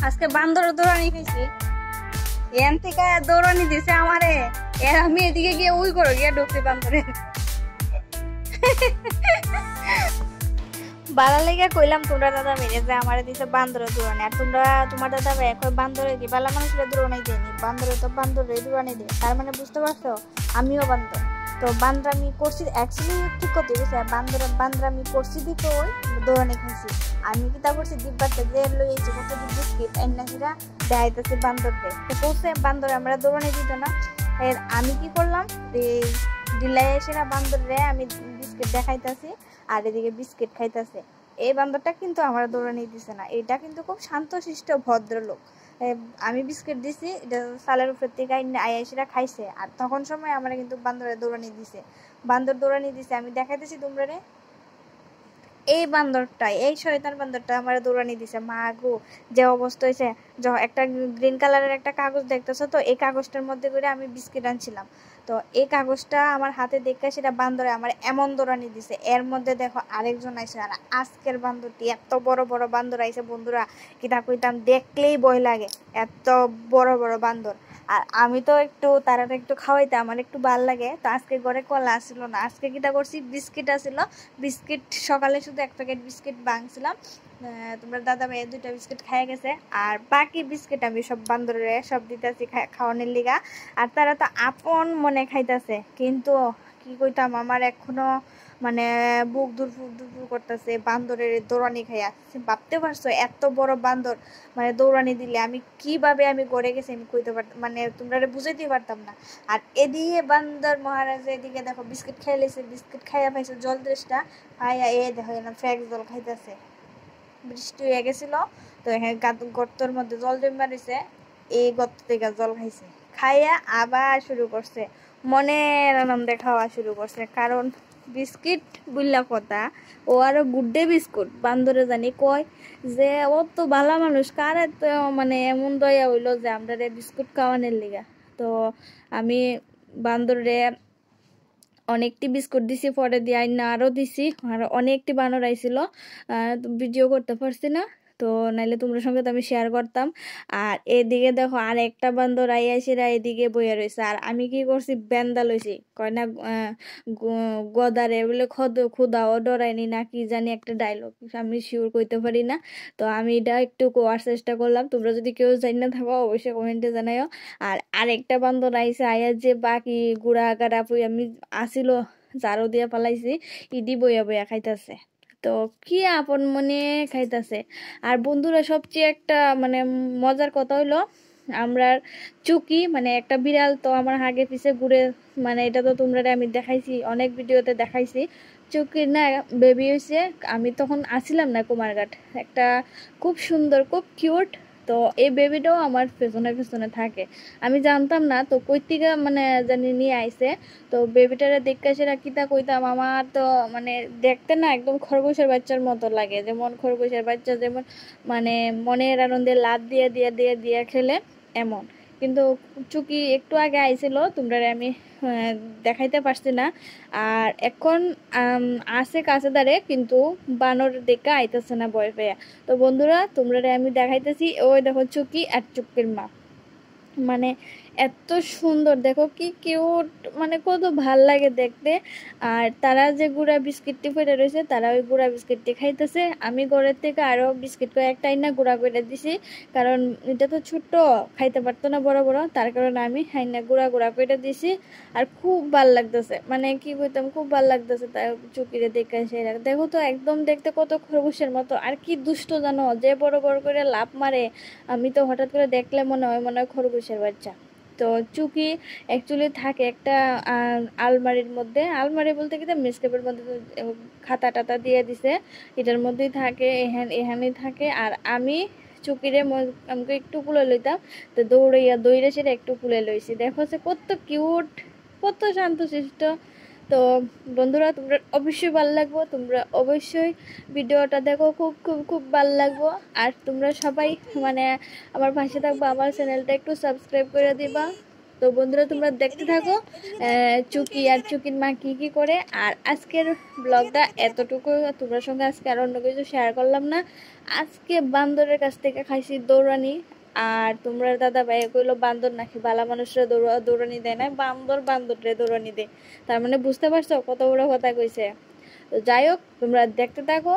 আজকে বান্দর দৌড়ানি খাইছি এন থেকে দৌড়ানি দিছে আমারে এর আমি এদিকে গিয়ে উই করে গিয়ে ঢুকছি বান্দরে বালা লেগে কইলাম তোমরা দাদা মেরে যে আমারে দিছে বান্দরে দৌড়ানি আর তোমরা তোমার দাদা ভাই কই বান্দরে কি বালা মানুষের দৌড়ানি দেয়নি বান্দরে তো বান্দরে দৌড়ানি দেয় তার মানে বুঝতে পারছো আমিও বান্দর তো বান্দরামি করছি অ্যাকচুয়ালি ঠিক করতে গেছে বান্দরামি করছি দিকে ওই দৌড়ানি খাইছি আমি কি তা করছি ডিব্বাতে যে লই এসে কত বিস্কিট এন্নাকিরা দেখাইতেছে বান্দরকে তো কইছে বান্দর আমরা দৌড়ানি দিত না এর আমি কি করলাম এই দিলাই এসে না বান্দরে আমি বিস্কিট দেখাইতাছি আর এদিকে বিস্কিট খাইতেছে এই বান্দরটা কিন্তু আমার দৌড়ানি দিছে না এটা কিন্তু খুব শান্তশিষ্ট ভদ্রলোক আমি বিস্কিট দিছি এটা সালের উপর থেকে আয়াসিরা খাইছে আর তখন সময় আমার কিন্তু বান্দরে দৌড়ানি দিছে বান্দর দৌড়ানি দিছে আমি দেখাইতেছি তোমরা রে এই বান্দরটা এই শয়তান বান্দরটা আমার দৌড়ানি দিছে মা গো যে অবস্থা হয়েছে একটা গ্রিন কালারের একটা কাগজ দেখতেছো তো এই কাগজটার মধ্যে করে আমি বিস্কিট আনছিলাম তো এই কাগজটা আমার হাতে দেখে সেটা বান্দরে আমার এমন দৌড়ানি দিছে এর মধ্যে দেখো আরেকজন আইছে আর আজকের বান্দরটি এত বড় বড় বান্দর আইছে বন্ধুরা কিতা কইতাম দেখলেই ভয় লাগে এত বড় বড় বান্দর আর আমি তো একটু তারা একটু খাওয়াইতে আমার একটু ভাল লাগে তো আজকে ঘরে কলা আসছিল না আজকে কিটা করছি বিস্কিট আসছিল বিস্কিট সকালে শুধু এক প্যাকেট বিস্কিট ভাঙছিলাম তোমরা দাদা ভাই দুইটা বিস্কিট খাইয়া গেছে আর বাকি বিস্কিট আমি সব বান্দরে সব দিতেছি খাওয়ানোর লিগা আর তারা তো আপন মনে খাইতেছে কিন্তু কি কইতাম আমার এখনো মানে বুক দুরফুর করতেছে বান্দরের দৌড়ানি খাইয়া ভাবতে পারছো এত বড় বান্দর মানে দৌড়ানি দিলে আমি কিভাবে আমি গড়ে গেছি আমি কইতে পারতাম মানে তোমরা বুঝাইতে পারতাম না আর এদিকে বান্দর মহারাজ এদিকে দেখো বিস্কিট খাইলেছে বিস্কিট খাইয়া পাইছে জল দেশটা খাইয়া দেখো ফ্যাক্স জল খাইতেছে বৃষ্টি হয়ে গেছিল তো এখানে গর্তর মধ্যে জল জমে মারিছে এই গর্ত থেকে জল খাইছে খাইয়া আবার শুরু করছে মনের আনন্দে খাওয়া শুরু করছে কারণ বিস্কিট বুঝলা কথা ও আরো গুড্ডে বিস্কুট বান্দরে জানি কয় যে ও তো ভালো মানুষ কার তো মানে এমন দয়া হইলো যে আমরা বিস্কুট খাওয়ানোর লিগা তো আমি বান্দরে অনেকটি বিস্কুট দিছি পরে দিয়ে না আরও দিছি আর অনেকটি বানর আইছিল ভিডিও করতে পারছি না তো নাইলে তোমার সঙ্গে তো আমি শেয়ার করতাম আর এদিকে দেখো আর একটা বান্দর আইয়াছিরা এদিকে বইয়া রয়েছে আর আমি কি করছি বেন্দা লইছি কয় না গদারে বলে খুদাও ডরাইনি না কি জানি একটা ডায়লগ আমি শিওর কইতে পারি না তো আমি এটা একটু কোয়ার চেষ্টা করলাম তোমরা যদি কেউ জানি না থাকো অবশ্যই কমেন্টে জানাইও আর আরেকটা বান্দর আইসে আয়া যে বাকি গুড়া গাড়া পুই আমি আসিল জারো দিয়া পালাইছি ইডি বইয়া বইয়া খাইতেছে তো কি আপন মনে খাইতেছে আর বন্ধুরা সবচেয়ে একটা মানে মজার কথা হইলো আমরা চুকি মানে একটা বিড়াল তো আমার আগে পিছে ঘুরে মানে এটা তো তোমরা আমি দেখাইছি অনেক ভিডিওতে দেখাইছি চুকির না বেবি হয়েছে আমি তখন আসিলাম না কুমারঘাট একটা খুব সুন্দর খুব কিউট তো এই বেবিটাও আমার পেছনে পেছনে থাকে আমি জানতাম না তো কইতিকা মানে জানি নিয়ে আইছে তো বেবিটারে দেখতে সেটা কিতা কইতাম আমার তো মানে দেখতে না একদম খরগোশের বাচ্চার মতো লাগে যেমন খরগোশের বাচ্চা যেমন মানে মনের আনন্দে লাভ দিয়ে দিয়ে দিয়ে দিয়ে খেলে এমন কিন্তু চুকি একটু আগে আইছিল তোমরা আমি দেখাইতে পারছি না আর এখন আছে কাছে দাঁড়ে কিন্তু বানর দেখে আইতেছে না ভয় পেয়ে তো বন্ধুরা তোমরা আমি দেখাইতেছি ওই দেখো চুকি আর চুকির মা মানে এত সুন্দর দেখো কি কিউট মানে কত ভাল লাগে দেখতে আর তারা যে গুড়া বিস্কিটটি ফেটে রয়েছে তারা ওই গুড়া বিস্কিটটি খাইতেছে আমি ঘরের থেকে আরো বিস্কিট কয়েকটাই না গুড়া করে দিছি কারণ এটা তো ছোট্ট খাইতে পারতো না বড় বড় তার কারণে আমি হাইনা গুড়া গুড়া করে দিছি আর খুব ভাল লাগতেছে মানে কি বলতাম খুব ভাল লাগতেছে তাই চুকিরে দেখে সেই দেখো তো একদম দেখতে কত খরগোশের মতো আর কি দুষ্ট জানো যে বড় বড় করে লাফ মারে আমি তো হঠাৎ করে দেখলে মনে হয় খরগোশের বাচ্চা তো চুকি অ্যাকচুয়ালি থাকে একটা আলমারির মধ্যে আলমারি বলতে কি মেসকেপের মধ্যে খাতা টাতা দিয়ে দিছে এটার মধ্যেই থাকে এখানেই থাকে আর আমি চুকিরে আমাকে একটু কুলে লইতাম তো দৌড়ে সেটা একটু কুলে লইছি দেখো যে কত কিউট কত শান্তশিষ্ট তো বন্ধুরা তোমরা অবশ্যই ভালো লাগবো তোমরা অবশ্যই ভিডিওটা দেখো খুব খুব খুব ভালো লাগবো আর তোমরা সবাই মানে আমার পাশে থাকবো আমার চ্যানেলটা একটু সাবস্ক্রাইব করে দিবা তো বন্ধুরা তোমরা দেখতে থাকো চুকি আর চুকির মা কি করে। আর আজকের ব্লগটা এতটুকু, তোমার সঙ্গে আজকে আর অন্য কিছু শেয়ার করলাম না। আজকে বান্দরের কাছ থেকে খাইছি দৌড়ানি। আর তোমরা দাদা ভাই কইলো বান্দর নাকি বালা মানুষরা দৌড়ানি দেয় না, বান্দরে দৌড়ানি দেয়। তার মানে বুঝতে পারছো কত বড় কথা কইছে। তো যাই হোক তোমরা দেখতে থাকো।